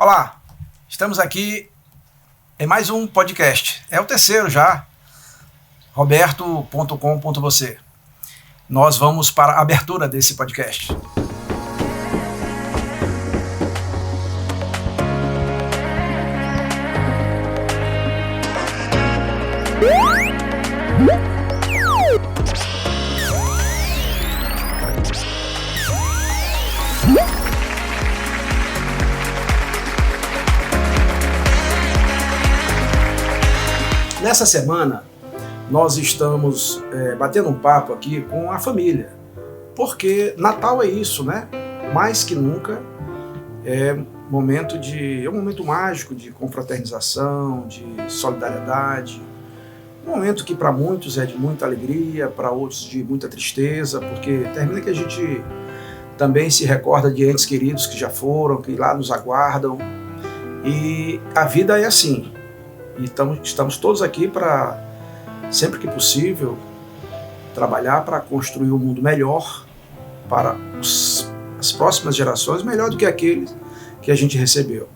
Olá, estamos aqui em mais um podcast. É o terceiro já, roberto.com.você. Nós vamos para a abertura desse podcast. Nessa semana, nós estamos batendo um papo aqui com a família, porque Natal é isso, né? Mais que nunca é um momento mágico de confraternização, de solidariedade, um momento que para muitos é de muita alegria, para outros de muita tristeza, porque termina que a gente também se recorda de entes queridos que já foram, que lá nos aguardam, e a vida é assim. Então, estamos todos aqui para, sempre que possível, trabalhar para construir um mundo melhor para as próximas gerações, melhor do que aquele que a gente recebeu.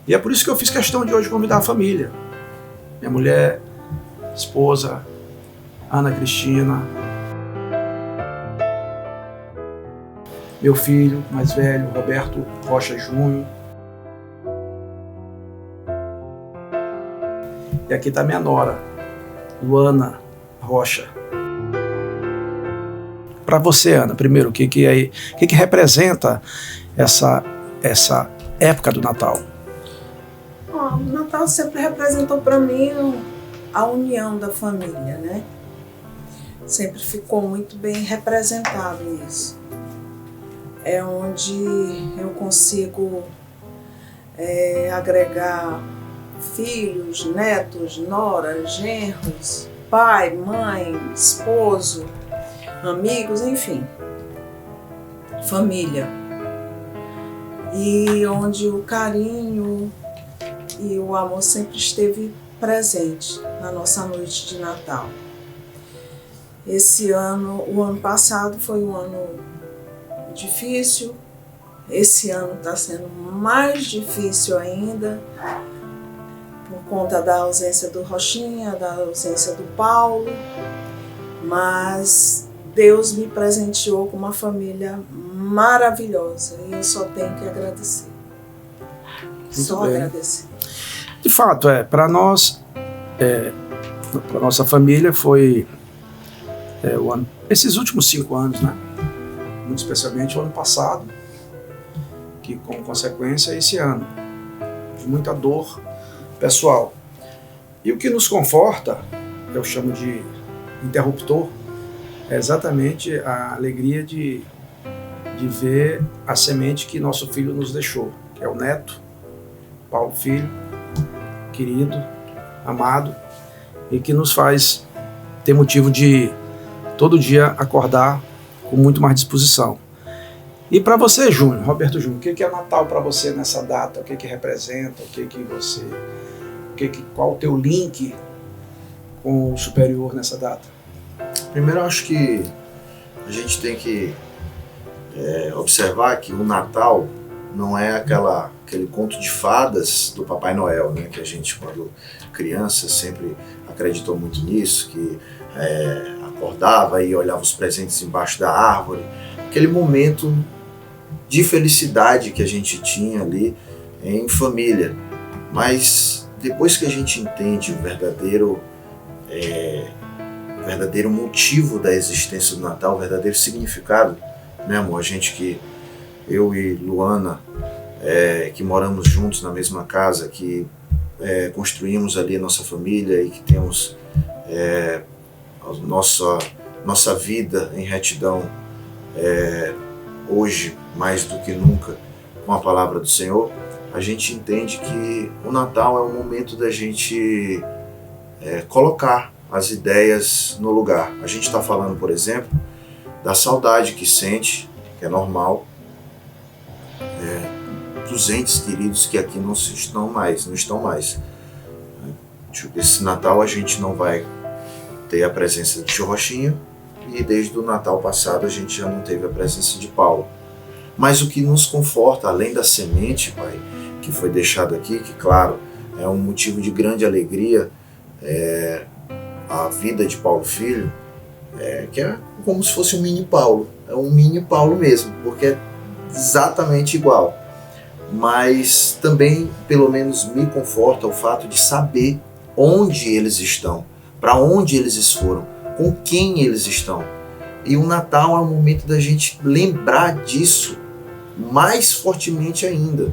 E é por isso que eu fiz questão de hoje convidar a família. Minha mulher, esposa, Ana Cristina, meu filho mais velho, Roberto Rocha Júnior. E aqui está minha nora, Luana Rocha. Para você, Ana, primeiro, o que representa essa época do Natal? O Natal sempre representou para mim a união da família, né? Sempre ficou muito bem representado isso. É onde eu consigo agregar filhos, netos, noras, genros, pai, mãe, esposo, amigos, enfim, família. E onde o carinho e o amor sempre esteve presente na nossa noite de Natal. O ano passado foi um ano difícil, esse ano está sendo mais difícil ainda, por conta da ausência do Rochinha, da ausência do Paulo, mas Deus me presenteou com uma família maravilhosa e eu só tenho que agradecer. Só agradecer. De fato, para nós, para nossa família foi esses últimos 5 anos, né? Muito especialmente o ano passado, que com consequência esse ano, de muita dor pessoal. E o que nos conforta, eu chamo de interruptor, é exatamente a alegria de ver a semente que nosso filho nos deixou, que é o neto, Paulo Filho, querido, amado, e que nos faz ter motivo de todo dia acordar com muito mais disposição. E para você, Júnior, Roberto Júnior, o que é Natal para você nessa data? O que representa? Qual o teu link com o superior nessa data? Primeiro, eu acho que a gente tem que observar que o Natal não é aquele conto de fadas do Papai Noel, né? Que a gente, quando criança, sempre acreditou muito nisso, que acordava e olhava os presentes embaixo da árvore. Aquele momento de felicidade que a gente tinha ali em família. Mas depois que a gente entende o verdadeiro motivo da existência do Natal, o verdadeiro significado, né, amor? Eu e Luana, que moramos juntos na mesma casa, que construímos ali a nossa família e que temos nossa vida em retidão hoje, mais do que nunca, com a palavra do Senhor, a gente entende que o Natal é um momento da gente colocar as ideias no lugar. A gente está falando, por exemplo, da saudade que sente, que é normal, dos entes queridos que aqui não estão mais. Esse Natal a gente não vai ter a presença de Tio Rochinha, e desde o Natal passado a gente já não teve a presença de Paulo. Mas o que nos conforta, além da semente, Pai, que foi deixado aqui, que claro, é um motivo de grande alegria, a vida de Paulo Filho, que é como se fosse um mini Paulo, é um mini Paulo mesmo, porque é exatamente igual. Mas também, pelo menos, me conforta o fato de saber onde eles estão, para onde eles foram, com quem eles estão. E o Natal é um momento da gente lembrar disso mais fortemente ainda.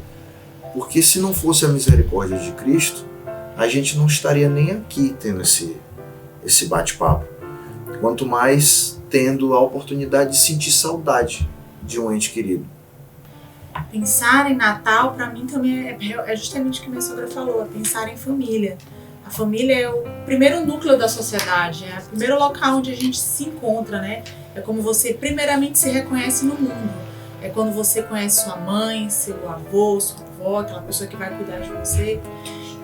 Porque se não fosse a misericórdia de Cristo, a gente não estaria nem aqui tendo esse bate-papo. Quanto mais tendo a oportunidade de sentir saudade de um ente querido. Pensar em Natal, para mim, também é justamente o que minha sogra falou, é pensar em família. A família é o primeiro núcleo da sociedade, é o primeiro local onde a gente se encontra, né? É como você primeiramente se reconhece no mundo. É quando você conhece sua mãe, seu avô, sua avó, aquela pessoa que vai cuidar de você.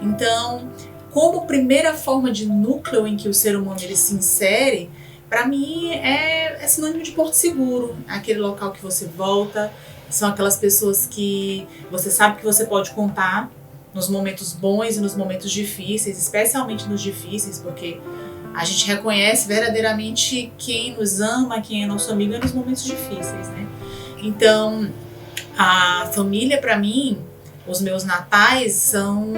Então, como primeira forma de núcleo em que o ser humano ele se insere, para mim é sinônimo de porto seguro. É aquele local que você volta, são aquelas pessoas que você sabe que você pode contar nos momentos bons e nos momentos difíceis, especialmente nos difíceis, porque a gente reconhece verdadeiramente quem nos ama, quem é nosso amigo nos momentos difíceis, né? Então, a família, para mim, os meus natais são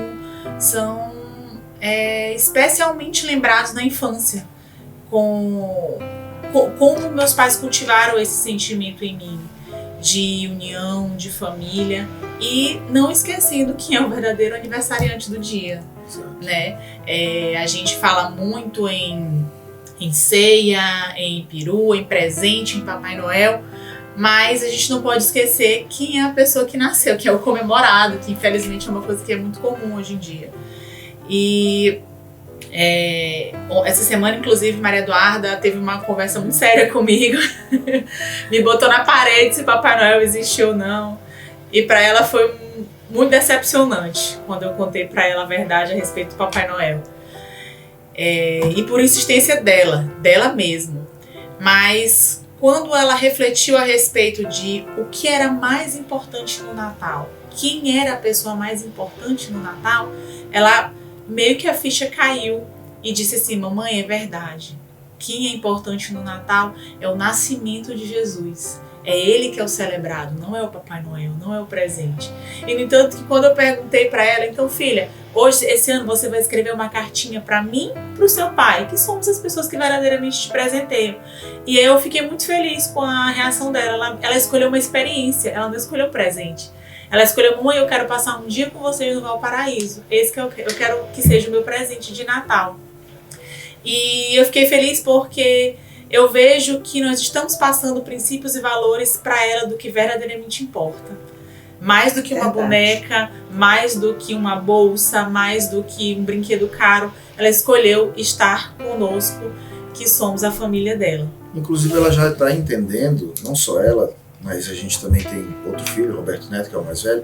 especialmente lembrados na infância, como meus pais cultivaram esse sentimento em mim, de união, de família, e não esquecendo quem é o verdadeiro aniversariante do dia, né? A gente fala muito em ceia, em peru, em presente, em Papai Noel, mas a gente não pode esquecer quem é a pessoa que nasceu, que é o comemorado, que infelizmente é uma coisa que é muito comum hoje em dia. E essa semana, inclusive, Maria Eduarda teve uma conversa muito séria comigo, me botou na parede se Papai Noel existe ou não, e para ela foi muito decepcionante quando eu contei para ela a verdade a respeito do Papai Noel, e por insistência dela mesma. Mas quando ela refletiu a respeito de o que era mais importante no Natal, quem era a pessoa mais importante no Natal, ela meio que a ficha caiu e disse assim: mamãe, é verdade. Quem é importante no Natal é o nascimento de Jesus. É ele que é o celebrado, não é o Papai Noel, não é o presente. E no entanto, que quando eu perguntei para ela, então filha, hoje, esse ano você vai escrever uma cartinha para mim e para o seu pai, que somos as pessoas que verdadeiramente te presenteiam. E aí eu fiquei muito feliz com a reação dela. Ela escolheu uma experiência, ela não escolheu presente. Ela escolheu: mãe, eu quero passar um dia com vocês no Valparaíso. Esse que eu quero que seja o meu presente de Natal. E eu fiquei feliz porque eu vejo que nós estamos passando princípios e valores para ela do que verdadeiramente importa. Mais do que uma boneca, mais do que uma bolsa, mais do que um brinquedo caro. Ela escolheu estar conosco, que somos a família dela. Inclusive ela já está entendendo, não só ela, mas a gente também tem outro filho, Roberto Neto, que é o mais velho.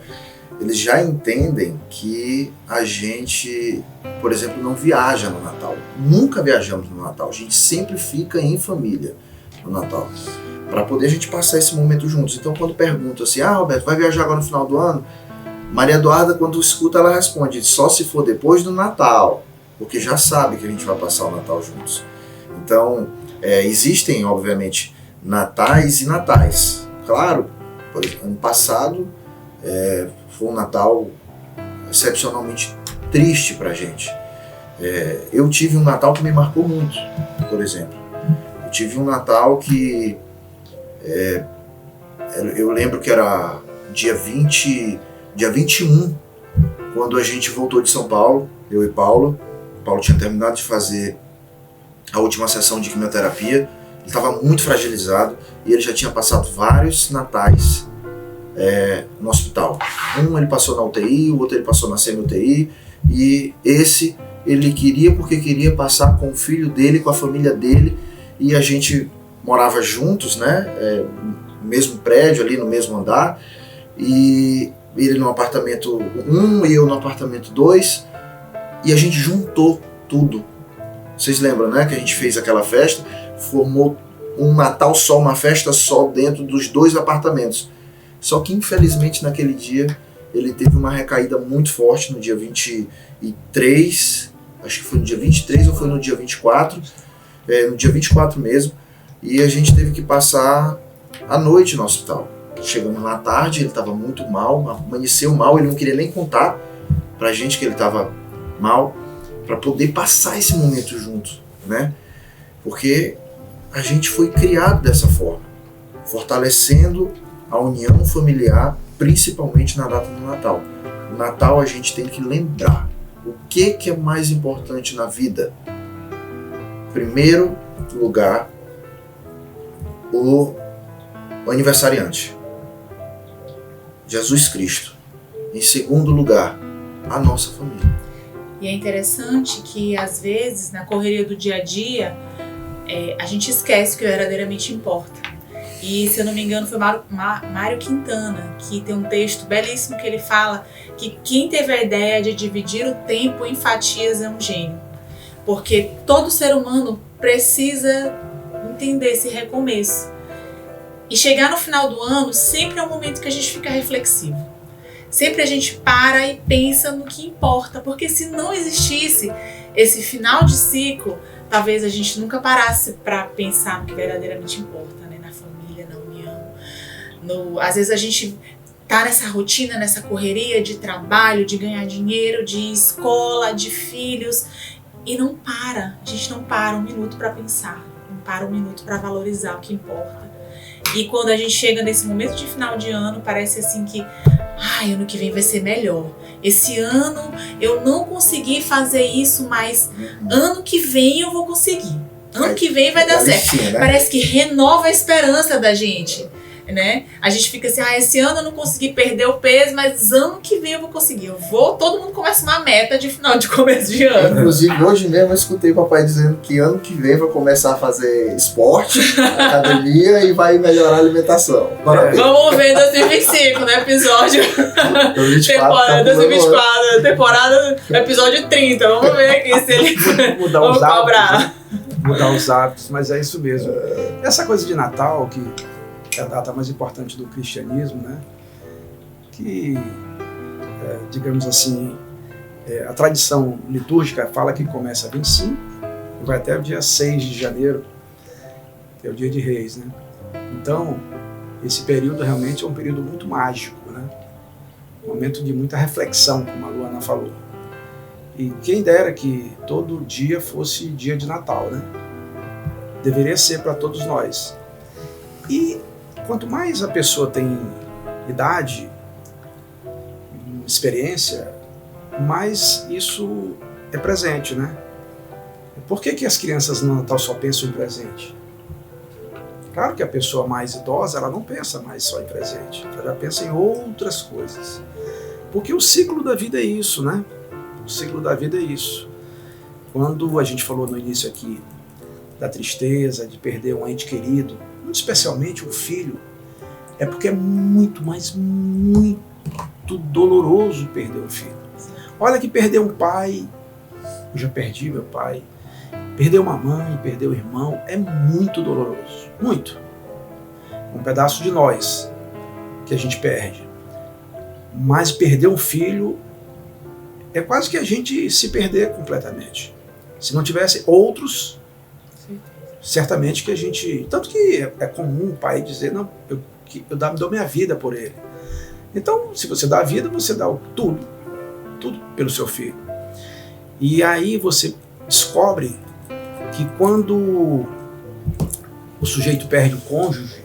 Eles já entendem que a gente, por exemplo, não viaja no Natal. Nunca viajamos no Natal. A gente sempre fica em família no Natal, para poder a gente passar esse momento juntos. Então, quando perguntam assim: Roberto, vai viajar agora no final do ano? Maria Eduarda, quando escuta, ela responde: só se for depois do Natal, porque já sabe que a gente vai passar o Natal juntos. Então, existem, obviamente, natais e natais. Claro, por exemplo, ano passado foi um Natal excepcionalmente triste pra gente. Eu tive um Natal que me marcou muito, por exemplo. Eu tive um Natal que eu lembro que era dia 21, quando a gente voltou de São Paulo, eu e Paulo. Paulo tinha terminado de fazer a última sessão de quimioterapia. Ele estava muito fragilizado e ele já tinha passado vários natais no hospital. Um ele passou na UTI, o outro ele passou na semi-UTI, e esse ele queria porque queria passar com o filho dele, com a família dele, e a gente morava juntos, né? No mesmo prédio, ali no mesmo andar, e ele no apartamento 1 e eu no apartamento 2, e a gente juntou tudo. Vocês lembram, né, que a gente fez aquela festa, formou um Natal só, uma festa só dentro dos 2 apartamentos. Só que infelizmente naquele dia ele teve uma recaída muito forte no dia 23, acho que foi no dia 23 ou foi no dia 24, no dia 24 mesmo, e a gente teve que passar a noite no hospital. Chegamos lá à tarde, ele estava muito mal, amanheceu mal, ele não queria nem contar pra gente que ele estava mal, para poder passar esse momento junto, né? Porque a gente foi criado dessa forma, fortalecendo a união familiar, principalmente na data do Natal. No Natal a gente tem que lembrar o que é mais importante na vida. Primeiro lugar, o aniversariante, Jesus Cristo. Em segundo lugar, a nossa família. E é interessante que, às vezes, na correria do dia a dia, a gente esquece o que verdadeiramente importa. E, se eu não me engano, foi Mário Quintana, que tem um texto belíssimo que ele fala que quem teve a ideia de dividir o tempo em fatias é um gênio. Porque todo ser humano precisa entender esse recomeço. E chegar no final do ano sempre é um momento que a gente fica reflexivo. Sempre a gente para e pensa no que importa, porque se não existisse esse final de ciclo, talvez a gente nunca parasse para pensar no que verdadeiramente importa, né? Na família, na união. Às vezes a gente tá nessa rotina, nessa correria de trabalho, de ganhar dinheiro, de escola, de filhos, e não para. A gente não para um minuto para pensar, não para um minuto para valorizar o que importa. E quando a gente chega nesse momento de final de ano, parece assim que ano que vem vai ser melhor. Esse ano eu não consegui fazer isso, mas ano que vem eu vou conseguir. Ano que vem vai dar certo. Sim, né? Parece que renova a esperança da gente, né? A gente fica assim, esse ano eu não consegui perder o peso, mas ano que vem eu vou conseguir. Todo mundo começa uma meta de final de começo de ano. Inclusive, hoje mesmo eu escutei o papai dizendo que ano que vem vai começar a fazer esporte, academia e vai melhorar a alimentação. Parabéns. Vamos ver 2025, né? Episódio 2024, temporada, episódio 30. Vamos ver aqui se ele Mudar vamos os hábitos, cobrar. né? Mudar os hábitos, mas é isso mesmo. Essa coisa de Natal, que é a data mais importante do cristianismo, né? Que, digamos assim, a tradição litúrgica fala que começa 25 e vai até o dia 6 de janeiro, que é o dia de Reis, né? Então, esse período realmente é um período muito mágico, né? Um momento de muita reflexão, como a Luana falou. E quem dera que todo dia fosse dia de Natal, né? Deveria ser para todos nós. E quanto mais a pessoa tem idade, experiência, mais isso é presente, né? Por que as crianças no Natal só pensam em presente? Claro que a pessoa mais idosa, ela não pensa mais só em presente, ela já pensa em outras coisas. Porque o ciclo da vida é isso, né? O ciclo da vida é isso. Quando a gente falou no início aqui da tristeza, de perder um ente querido, muito especialmente um filho, é porque é muito, mas muito doloroso perder um filho. Olha que perder um pai, eu já perdi meu pai, perder uma mãe, perder um irmão, é muito doloroso, muito. Um pedaço de nós que a gente perde. Mas perder um filho é quase que a gente se perder completamente. Se não tivesse outros, certamente que a gente... Tanto que é comum o pai dizer, não, eu dou minha vida por ele. Então, se você dá a vida, você dá tudo pelo seu filho. E aí você descobre que quando o sujeito perde o cônjuge,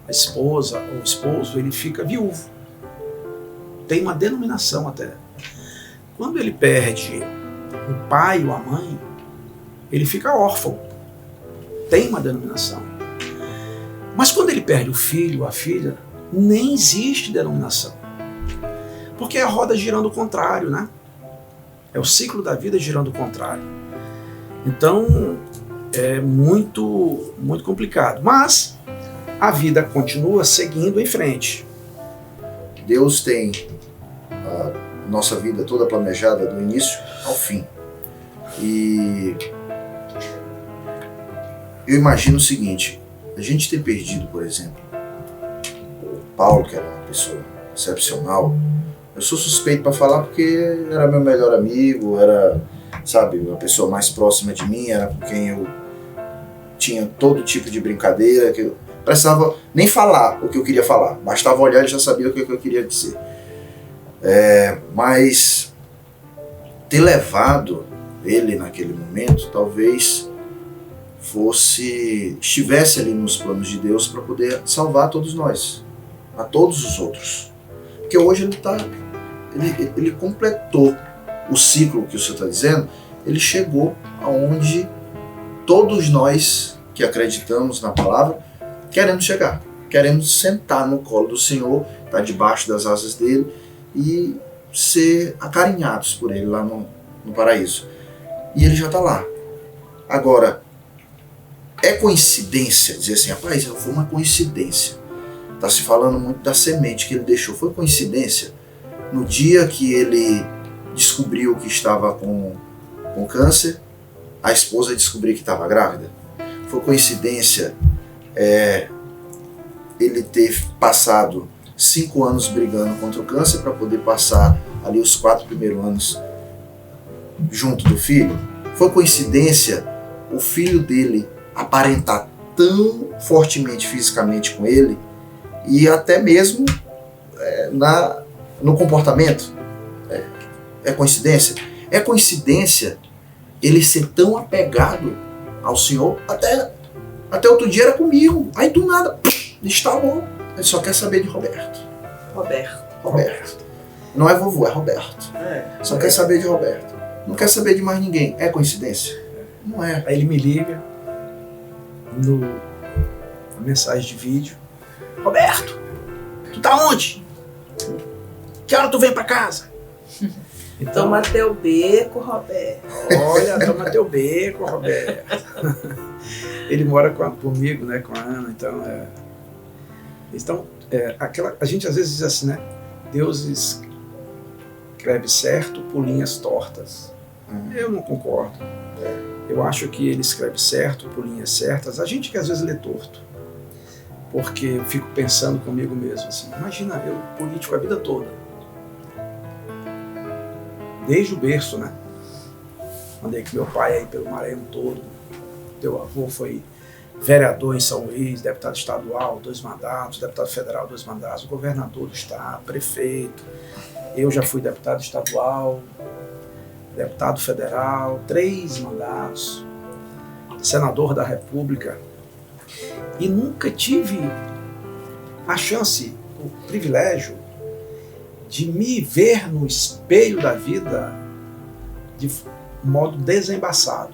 a esposa ou o esposo, ele fica viúvo. Tem uma denominação até. Quando ele perde o pai ou a mãe, ele fica órfão. Tem uma denominação. Mas quando ele perde o filho ou a filha, nem existe denominação. Porque é a roda girando ao contrário, né? É o ciclo da vida girando ao contrário. Então, é muito, muito complicado. Mas a vida continua seguindo em frente. Deus tem a nossa vida toda planejada do início ao fim. E eu imagino o seguinte, a gente ter perdido, por exemplo, o Paulo, que era uma pessoa excepcional. Eu sou suspeito para falar porque era meu melhor amigo, era, sabe, a pessoa mais próxima de mim, era com quem eu tinha todo tipo de brincadeira, que eu precisava nem falar o que eu queria falar, bastava olhar e já sabia o que eu queria dizer. Mas ter levado ele naquele momento talvez estivesse ali nos planos de Deus para poder salvar todos nós, a todos os outros. Porque hoje ele completou o ciclo que o Senhor está dizendo, ele chegou aonde todos nós que acreditamos na palavra queremos chegar, queremos sentar no colo do Senhor, estar debaixo das asas dele e ser acarinhados por ele lá no paraíso. E ele já está lá. Agora, é coincidência dizer assim, rapaz, foi uma coincidência. Está se falando muito da semente que ele deixou. Foi coincidência? No dia que ele descobriu que estava com câncer, a esposa descobriu que estava grávida? Foi coincidência ele ter passado 5 anos brigando contra o câncer para poder passar ali os 4 primeiros anos junto do filho? Foi coincidência o filho dele aparentar tão fortemente fisicamente com ele e até mesmo no comportamento? É coincidência? É coincidência ele ser tão apegado ao Senhor? Até outro dia era comigo, aí do nada instalou. Ele só quer saber de Roberto. Não é vovô, é Roberto. Só quer saber de Roberto. Não quer saber de mais ninguém. É coincidência? Não é. Aí ele me liga na mensagem de vídeo: Roberto, tu tá onde? Que hora tu vem pra casa? Então, toma teu beco, Roberto. Olha, toma teu beco, Roberto. Ele mora comigo, né, com a Ana, então a gente às vezes diz assim, né? Deus escreve certo por linhas tortas. Eu não concordo. Eu acho que ele escreve certo por linhas certas. A gente que às vezes lê torto. Porque eu fico pensando comigo mesmo assim, imagina eu político a vida toda. Desde o berço, né? Andei com meu pai aí pelo Maranhão todo. Teu avô foi vereador em São Luís, deputado estadual, 2 mandatos, deputado federal, 2 mandatos, governador do estado, prefeito. Eu já fui deputado estadual, deputado federal, 3 mandatos, senador da República. E nunca tive a chance, o privilégio de me ver no espelho da vida de modo desembaçado.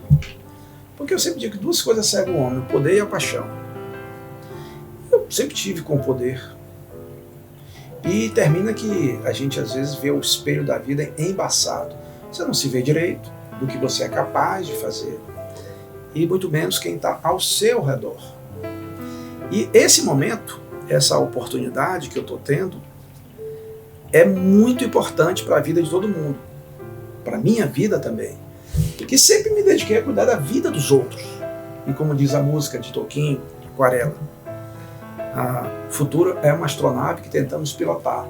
Porque eu sempre digo que 2 coisas cegam o homem, o poder e a paixão. Eu sempre tive com o poder. E termina que a gente às vezes vê o espelho da vida embaçado. Você não se vê direito do que você é capaz de fazer. E muito menos quem está ao seu redor. E esse momento, essa oportunidade que eu estou tendo, é muito importante para a vida de todo mundo. Para a minha vida também. Porque sempre me dediquei a cuidar da vida dos outros. E como diz a música de Toquinho, Aquarela, a futuro é uma astronave que tentamos pilotar.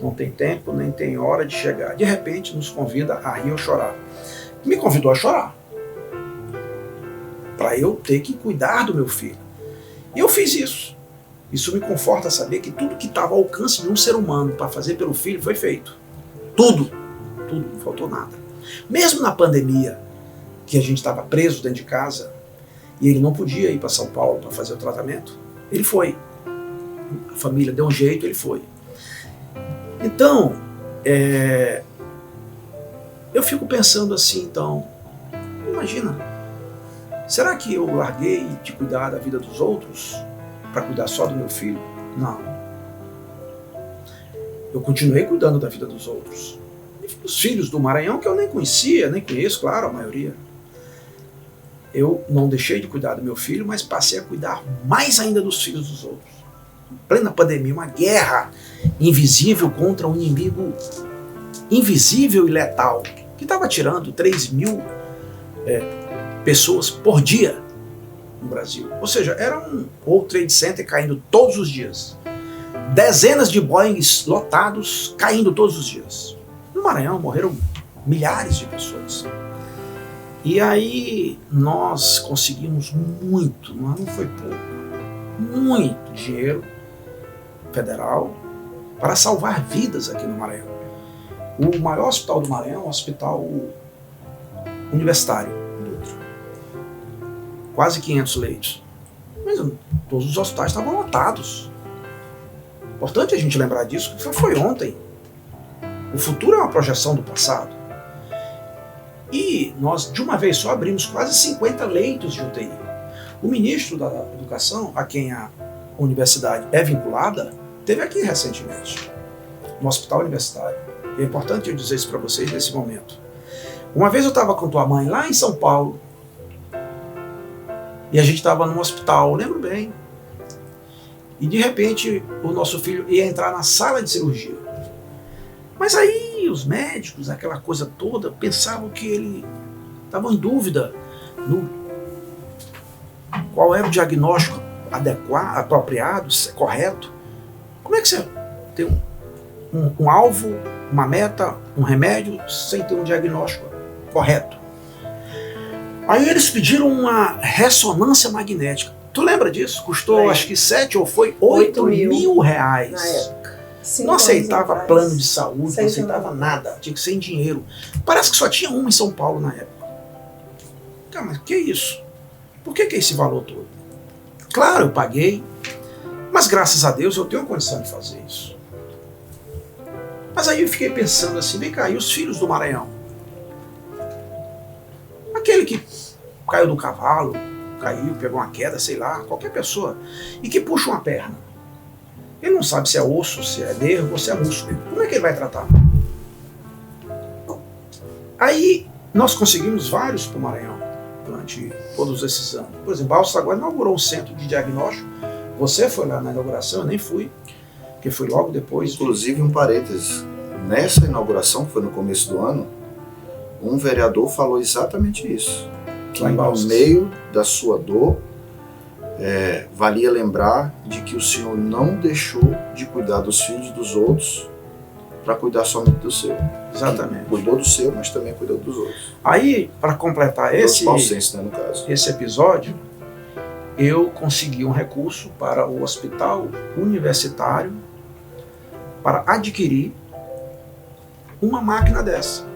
Não tem tempo, nem tem hora de chegar. De repente nos convida a rir ou chorar. Me convidou a chorar. Para eu ter que cuidar do meu filho. E eu fiz isso. Isso me conforta saber que tudo que estava ao alcance de um ser humano para fazer pelo filho foi feito. Tudo. Tudo, não faltou nada. Mesmo na pandemia, que a gente estava preso dentro de casa, e ele não podia ir para São Paulo para fazer o tratamento, ele foi. A família deu um jeito, ele foi. Então, eu fico pensando assim, então, imagina, será que eu larguei de cuidar da vida dos outros para cuidar só do meu filho? Não. Eu continuei cuidando da vida dos outros. Os filhos do Maranhão, que eu nem conhecia, nem conheço, claro, a maioria. Eu não deixei de cuidar do meu filho, mas passei a cuidar mais ainda dos filhos dos outros. Em plena pandemia, uma guerra invisível contra um inimigo invisível e letal, que estava tirando 3.000 pessoas por dia no Brasil. Ou seja, era um World Trade Center caindo todos os dias. dezenas de Boeings lotados caindo todos os dias. No Maranhão morreram milhares de pessoas. E aí nós conseguimos muito, mas não foi pouco, muito dinheiro federal para salvar vidas aqui no Maranhão. O maior hospital do Maranhão é um hospital universitário, quase 500 leitos. Mas todos os hospitais estavam lotados. Importante a gente lembrar disso, que foi ontem. O futuro é uma projeção do passado. E nós, de uma vez só, abrimos quase 50 leitos de UTI. O ministro da Educação, a quem a universidade é vinculada, esteve aqui recentemente, no hospital universitário. É importante eu dizer isso para vocês nesse momento. Uma vez eu estava com tua mãe lá em São Paulo, e a gente estava num hospital, eu lembro bem. E de repente o nosso filho ia entrar na sala de cirurgia. Mas aí os médicos, aquela coisa toda, pensavam que ele estava em dúvida no qual era o diagnóstico adequado, apropriado, correto. Como é que você tem um alvo, uma meta, um remédio, sem ter um diagnóstico correto? Aí eles pediram uma ressonância magnética. Tu lembra disso? Custou acho que 7 ou foi 8 mil reais. Na época. Não aceitava plano de saúde, não aceitava nada, tinha que ser em dinheiro. Parece que só tinha uma em São Paulo na época. Cara, mas que isso? Por que esse valor todo? Claro, eu paguei, mas graças a Deus eu tenho condição de fazer isso. Mas aí eu fiquei pensando assim, vem cá, e os filhos do Maranhão? Aquele que caiu do cavalo, caiu, pegou uma queda, sei lá, qualquer pessoa, e que puxa uma perna. Ele não sabe se é osso, se é nervo ou se é músculo. Como é que ele vai tratar? Aí nós conseguimos vários para o Maranhão durante todos esses anos. Por exemplo, Balsas agora inaugurou um centro de diagnóstico. Você foi lá na inauguração, eu nem fui, porque foi logo depois. Inclusive, um parênteses, nessa inauguração, que foi no começo do ano, um vereador falou exatamente isso. Que no meio da sua dor, valia lembrar de que o Senhor não deixou de cuidar dos filhos dos outros para cuidar somente do seu. Exatamente. Cuidou do seu, mas também cuidou dos outros. Aí, para completar esse episódio, eu consegui um recurso para o hospital universitário para adquirir uma máquina dessa.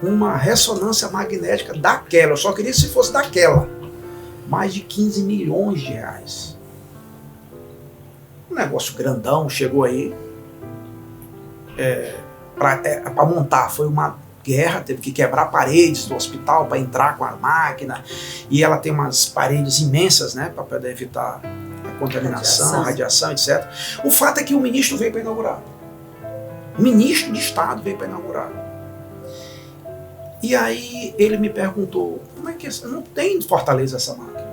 Uma ressonância magnética daquela. Eu só queria se fosse daquela. Mais de 15 milhões de reais. Um negócio grandão, chegou aí. Para montar, foi uma guerra, teve que quebrar paredes do hospital para entrar com a máquina. E ela tem umas paredes imensas, né, para poder evitar a contaminação, radiação, etc. O fato é que o ministro veio para inaugurar. O ministro de Estado veio para inaugurar. E aí ele me perguntou, como é que não tem em Fortaleza essa máquina?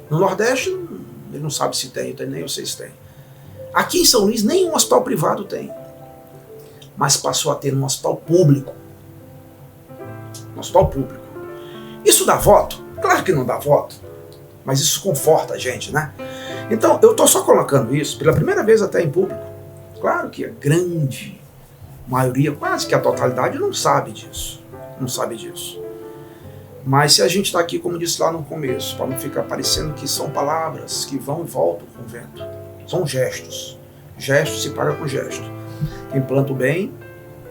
No Nordeste, ele não sabe se tem, nem eu sei se tem. Aqui em São Luís, nenhum hospital privado tem. Mas passou a ter no hospital público. No hospital público. Isso dá voto? Claro que não dá voto. Mas isso conforta a gente, né? Então, eu estou só colocando isso, pela primeira vez até em público. Claro que a grande maioria, quase que a totalidade, não sabe disso. Não sabe disso. Mas se a gente está aqui, como disse lá no começo, para não ficar parecendo que são palavras que vão e voltam com o vento. São gestos. Gesto se paga com gesto. Quem planta o bem,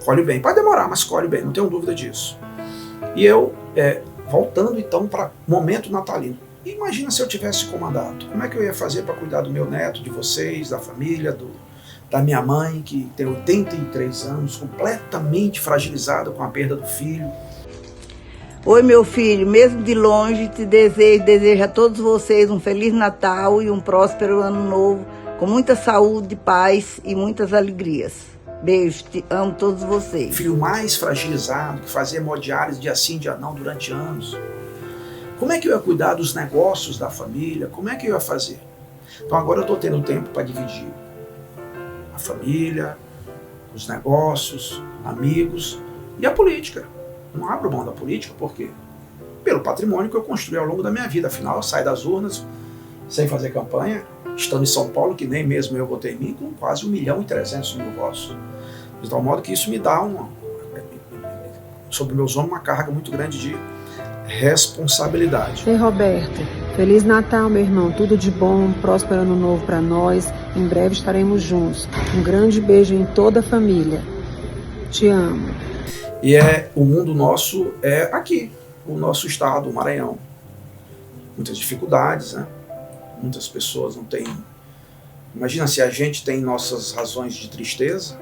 colhe bem. Pode demorar, mas colhe bem, não tenho dúvida disso. E eu, voltando então para o momento natalino. Imagina se eu tivesse comandado. Como é que eu ia fazer para cuidar do meu neto, de vocês, da família, da minha mãe, que tem 83 anos, completamente fragilizada com a perda do filho. Oi, meu filho, mesmo de longe, te desejo a todos vocês um Feliz Natal e um próspero Ano Novo, com muita saúde, paz e muitas alegrias. Beijo, te amo todos vocês. Filho mais fragilizado, que fazia hemodiálise dia sim, dia não, durante anos. Como é que eu ia cuidar dos negócios da família? Como é que eu ia fazer? Então agora eu estou tendo tempo para dividir a família, os negócios, amigos e a política. Não abro mão da política, por quê? Pelo patrimônio que eu construí ao longo da minha vida. Afinal, eu saio das urnas sem fazer campanha, estando em São Paulo, que nem mesmo eu votei em mim, com quase 1.300.000 votos. De tal modo que isso me dá sobre meus ombros uma carga muito grande de responsabilidade. Ei, Roberto, Feliz Natal, meu irmão, tudo de bom, um próspero ano novo para nós, em breve estaremos juntos. Um grande beijo em toda a família. Te amo. E o mundo nosso é aqui, o nosso estado, o Maranhão. Muitas dificuldades, né? Muitas pessoas não têm... Imagina se a gente tem nossas razões de tristeza.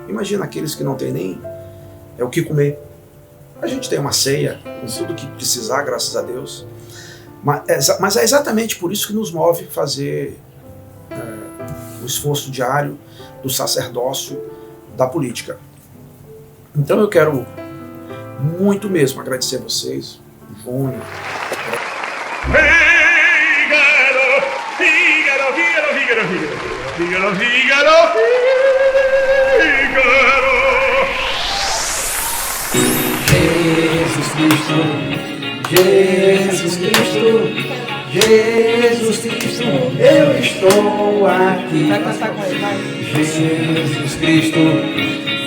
Imagina aqueles que não têm nem o que comer. A gente tem uma ceia com tudo que precisar, graças a Deus. Mas é exatamente por isso que nos move fazer o esforço diário do sacerdócio da política. Então eu quero muito mesmo agradecer a vocês, Júnior. Jesus Cristo, Jesus Cristo, Jesus Cristo, eu estou aqui. Vai cantar com ele, vai. Jesus Cristo,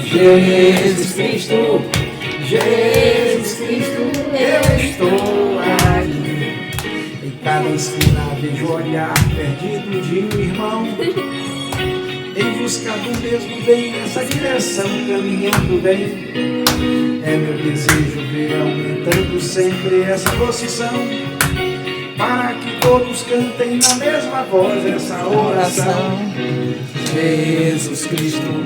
Jesus Cristo, Jesus Cristo, eu estou aqui. Em cada esquina vejo o olhar perdido de um irmão, em busca do mesmo bem, nessa direção caminhando bem. É meu desejo ver aumentando sempre essa procissão, para que todos cantem na mesma voz essa oração. Jesus Cristo,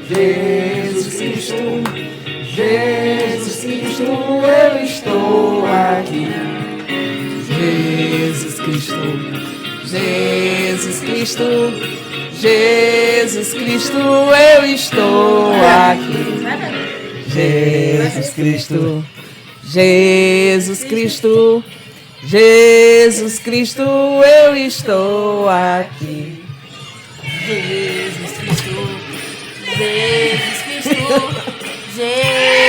Jesus Cristo, Jesus Cristo, eu estou aqui. Jesus Cristo, Jesus Cristo, Jesus Cristo, eu estou aqui. Jesus Cristo, Jesus Cristo, Jesus Cristo, eu estou aqui. Jesus Cristo, Jesus Cristo, Jesus